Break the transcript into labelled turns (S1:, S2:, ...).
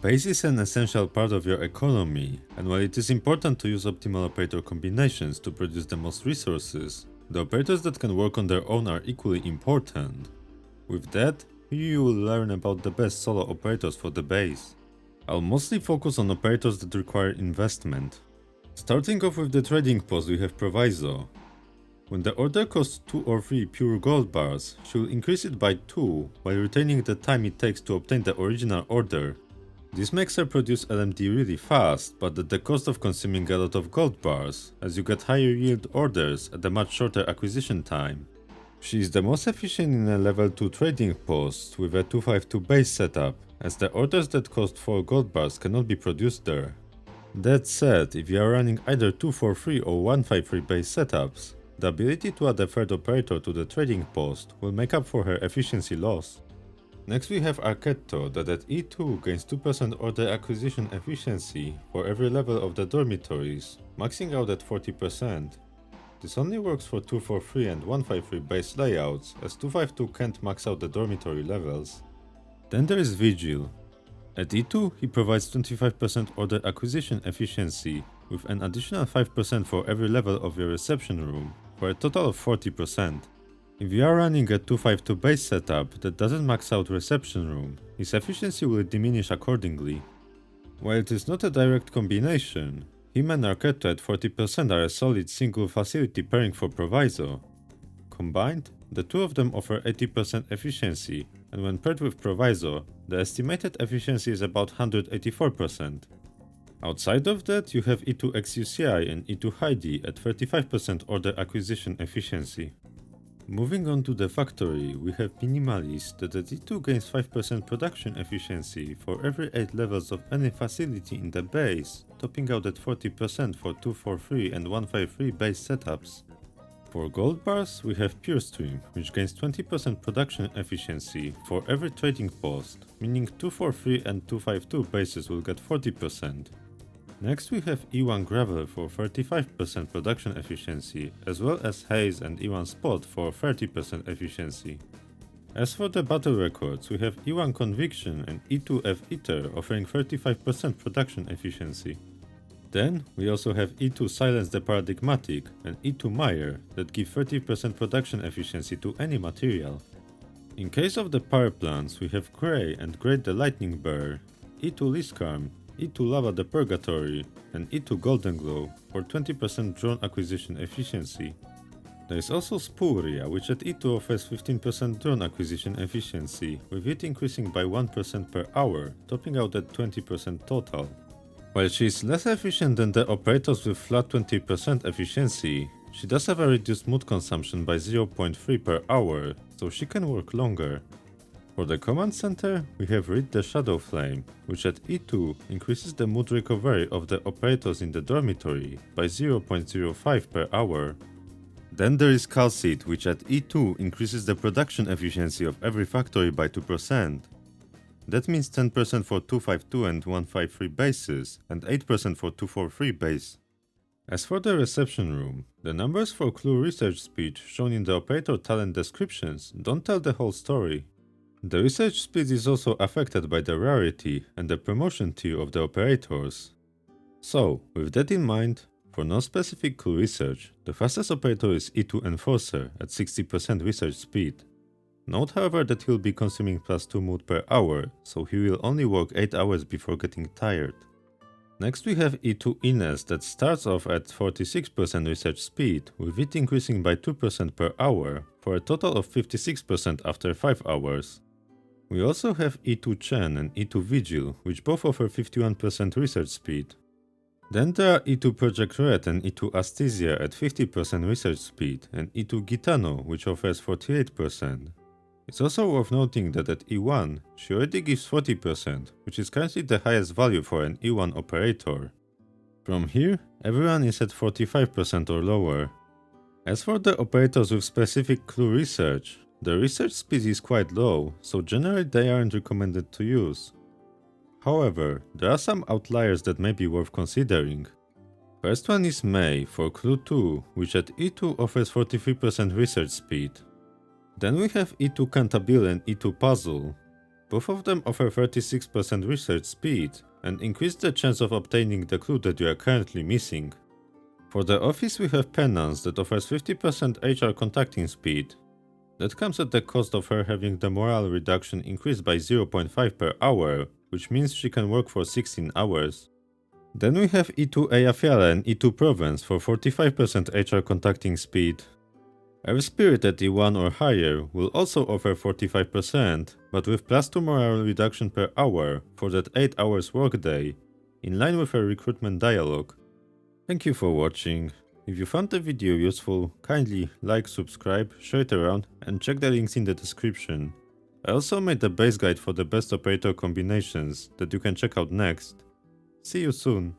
S1: Base is an essential part of your economy, and while it is important to use optimal operator combinations to produce the most resources, the operators that can work on their own are equally important. With that, you will learn about the best solo operators for the base. I'll mostly focus on operators that require investment. Starting off with the trading post, we have Proviso. When the order costs 2 or 3 pure gold bars, she will increase it by 2 while retaining the time it takes to obtain the original order. This makes her produce LMD really fast, but at the cost of consuming a lot of gold bars, as you get higher yield orders at a much shorter acquisition time. She is the most efficient in a level 2 trading post with a 252 base setup, as the orders that cost 4 gold bars cannot be produced there. That said, if you are running either 243 or 153 base setups, the ability to add a third operator to the trading post will make up for her efficiency loss. Next we have Arknights that at E2 gains 2% order acquisition efficiency for every level of the dormitories, maxing out at 40%. This only works for 243 and 153 base layouts, as 252 can't max out the dormitory levels. Then there is Vigil. At E2 he provides 25% order acquisition efficiency, with an additional 5% for every level of your reception room, for a total of 40%. If you are running a 252 base setup that doesn't max out reception room, his efficiency will diminish accordingly. While it is not a direct combination, him and Arknights at 40% are a solid single facility pairing for Proviso. Combined, the two of them offer 80% efficiency, and when paired with Proviso, the estimated efficiency is about 184%. Outside of that, you have E2 XUCI and E2 Heidi at 35% order acquisition efficiency. Moving on to the factory, we have Minimalist that at E2 gains 5% production efficiency for every 8 levels of any facility in the base, topping out at 40% for 243 and 153 base setups. For gold bars, we have Pure Stream, which gains 20% production efficiency for every trading post, meaning 243 and 252 bases will get 40%. Next we have E1 Gravel for 35% production efficiency, as well as Haze and E1 Spot for 30% efficiency. As for the battle records, we have E1 Conviction and E2 F Eater offering 35% production efficiency. Then we also have E2 Silence the Paradigmatic and E2 Meyer that give 30% production efficiency to any material. In case of the power plants, we have Grey and Great the Lightning Bear, E2 Liskarm, E2 Lava the Purgatory, and E2 Golden Glow for 20% drone acquisition efficiency. There is also Spuria, which at E2 offers 15% drone acquisition efficiency, with it increasing by 1% per hour, topping out at 20% total. While she is less efficient than the operators with flat 20% efficiency, she does have a reduced mood consumption by 0.3 per hour, so she can work longer. For the command center, we have Read the Shadow Flame, which at E2 increases the mood recovery of the operators in the dormitory by 0.05 per hour. Then there is Calcit, which at E2 increases the production efficiency of every factory by 2%. That means 10% for 252 and 153 bases, and 8% for 243 base. As for the reception room, the numbers for clue research speed shown in the operator talent descriptions don't tell the whole story. The research speed is also affected by the rarity and the promotion tier of the operators. So, with that in mind, for non-specific clue research, the fastest operator is E2 Enforcer at 60% research speed. Note however that he'll be consuming +2 mood per hour, so he will only work 8 hours before getting tired. Next we have E2 Ines that starts off at 46% research speed, with it increasing by 2% per hour, for a total of 56% after 5 hours. We also have E2 Chen and E2 Vigil, which both offer 51% research speed. Then there are E2 Project Red and E2 Aesthesia at 50% research speed, and E2 Gitano, which offers 48%. It's also worth noting that at E1, she already gives 40%, which is currently the highest value for an E1 operator. From here, everyone is at 45% or lower. As for the operators with specific clue research, the research speed is quite low, so generally they aren't recommended to use. However, there are some outliers that may be worth considering. First one is Mei for Clue 2, which at E2 offers 43% research speed. Then we have E2 Cantabile and E2 Puzzle. Both of them offer 36% research speed and increase the chance of obtaining the clue that you are currently missing. For the office we have Penance that offers 50% HR contacting speed. That comes at the cost of her having the morale reduction increased by 0.5 per hour, which means she can work for 16 hours. Then we have E2 Eyjafjalla and E2 Province for 45% HR contacting speed. Our Spirit at E1 or higher will also offer 45%, but with +2 morale reduction per hour for that 8 hours workday, in line with her recruitment dialogue. Thank you for watching. If you found the video useful, kindly like, subscribe, share it around, and check the links in the description. I also made the base guide for the best operator combinations that you can check out next. See you soon!